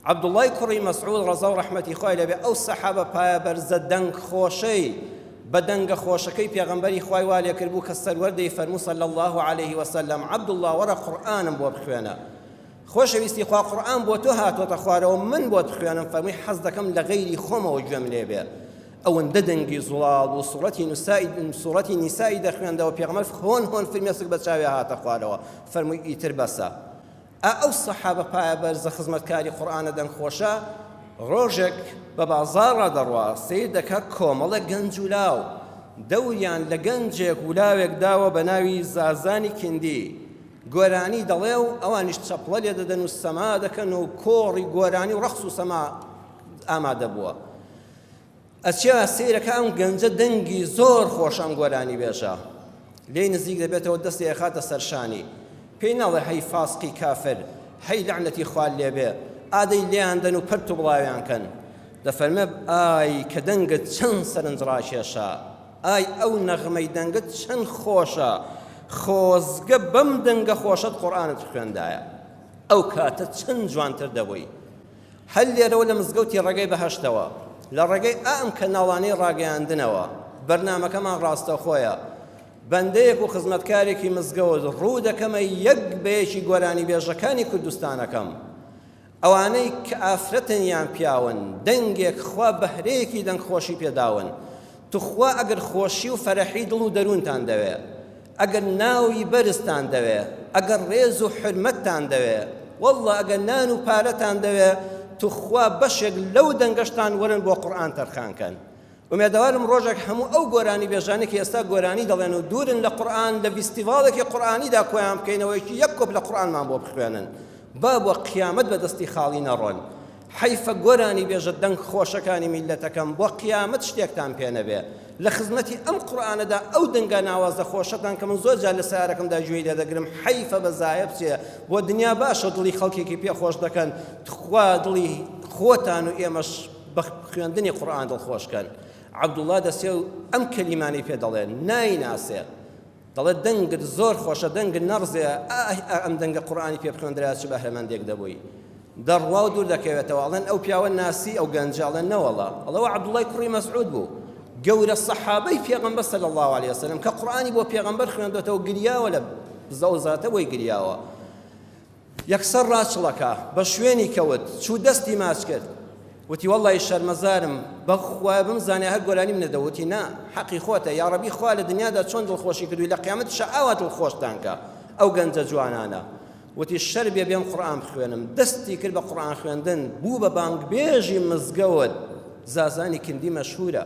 عەبدوڵڵای کوڕی مەسعود ڕەزا و ڕەحمەتی خوای لێبێ ئەو سەحابە پایەبەرزە دەنگ خۆشەی بە دەنگە خۆشەکەی پێغەمبەری خوای وا لێ کردبوو کە سەروەردەی فەرموو صلی الله عليه وسلم عەبدوڵڵا وەرە قورئانم بۆ بخوێنە خۆشەویستی خوا قورئان بۆ تۆ هاتوۆتە خوارەوە من بۆت بخوێنم فەرمووی حەز دەکەم لە غەیری خۆمەوە گوێم لێ بێ ئەوەندە دەنگی زوڵاڵ و سوڕەتی نیسایی دەخوێندەوە پێغەمبەر هۆن هۆن فرمێسک بە چاوی هاتە خوارەوە فەرمووی ئیتر بەسە ئەو سەحابە پایەبەرزە خزمەتکاری قورئانە دەنگ خۆشە ڕۆژێک بە بازاڕ دەڕوا سیر دەکات کۆمەڵە گەنج و لاو دەوریان لە گەنجێک و لاوێک داوە بە ناوی زازانی کندی گۆرانی دەڵێ و ئەوانیش چەپڵە لێ دەدەن و سەما دەکەن و کۆڕی گۆرانی و ڕەخس و سەما ئامادە بووە ئەچێوە سیرەکە ئەم گەنجە دەنگی زۆر خۆش ئەم گۆرانی بێژە لێی نزیک دەبێتەوە دەستی ئەخاتە سەرشانی پێی ناڵێ هەی فاسقی کافر هەی لەعنەتی خوال لێبێ ئادەی لێیان دەن و پەرت و بڵاویان کەن دەفەرمێ ئای کە دەنگت چەند سەرنجڕاکێشە ئای ئەو نەغمەی دەنگت چەند خۆشە خۆزگە بەم دەنگە خۆشەت قورئانت خوێندایە ئەو کاتە چەند جوانتر دەبووی هەل لێرەوە لە مزگەوتی ڕێگەی بەهەشتەوە لە ڕێگەی ئەم کەناڵانەی ڕاگەیاندنەوە بەرنامەکەمان ڕاستەخۆیە بەندەیەک و خزمەتکارێکی مزگەوت ڕوو دەکەمە یەک بەیەکی گۆرانی بێژەکانی کوردستانەکەم ئەوانەی کە ئافرەتەنیان پیاون دەنگێک خوا بەهرەیەکی دەنگ خۆشی پێداون توخوا ئەگەر خۆشی و فەرەحی دڵ و دەروونتان دەوێ ئەگەر ناوی بەرزتان دەوێ ئەگەر ڕێز و حرمەتتان دەوێ وەڵڵا ئەگەر نان و پارەتان دەوێ توخوا بەشێک لەو دەنگەشتان وەرن بۆ قورئان تەرخانکەن ومێدەوارم ڕۆژێک هەموو ئەو گۆرانی بێژانێکی ئێستا گۆرانی دەڵێن و دوورن لە قورئان لە فیستیڤاڵێکی قورئانیدا کۆیان بکەینەوەیکی یەک کۆپ لە قورئانمان بۆ بخوێنن با بۆ قیامەت بەدەستی خاڵی نەڕۆن حیفە گۆرانی بێژە دەنگ خۆشەکانی میلەتەکەم بۆ قیامەت شتێکتان پێ نەبێ لە خزمەتی ئەم قورئانەدا ئەو دەنگە ناوازە خۆشەتان کە من زۆر جار لە سەیارەکەمدا گوێی لێ دەگرم حیفە بەزایە بچێ بۆ دنیا باشە دڵی خەڵکێکی پێ خۆش دەکەن خوا دڵی خۆتان و ئێمەش بە خوێندنی قورئان دڵخۆشکەن عەبدوڵڵا دەسێ و ئەم کەلیمانەی پێ دەڵێن نایناسێ دەڵێ دەنگت زۆر خۆشە دەنگت نەڕزێ ئەم دەنگە قورئانی پێ بخوێندرا چ بەهرەمەندێک دەبووی دەڕوا و دوور دەکەوێتەوە ئەڵێن ئەو پیاوە ناسی ئەو گەنجاڵێن نەوەڵا ئەڵەوە عەبدوڵڵای کوڕی مەسعود بوو گەورە سەحابەی پێغەمبەر صلی الله عليه وسلم کە قورئانی بۆ پێغەمبەر خوێندوێتەوە گریاوە لە زەوزاتە بۆی گریاوە یەکسەر ڕاچڵەکە بە شوێنی کەوت چوو دەستی ماچ کرد وتی وەڵڵی شەرمەزارم بەخوا بمزانێ هەر گۆرانی منەدە وتی نا حەقی خۆتە یا ڕەبی خوا لە دنیادا چۆن دڵخۆشی کردووی لە قیامەت شەئاوە دڵخۆشتان کە ئەو گەنجە جوانانە وتی شەر بێ بێم قورئان بخوێنم دەستی کرد بە قورئان خوێندن بوو بە بانگبێژی مزگەوت زازانی کندی مەشهورە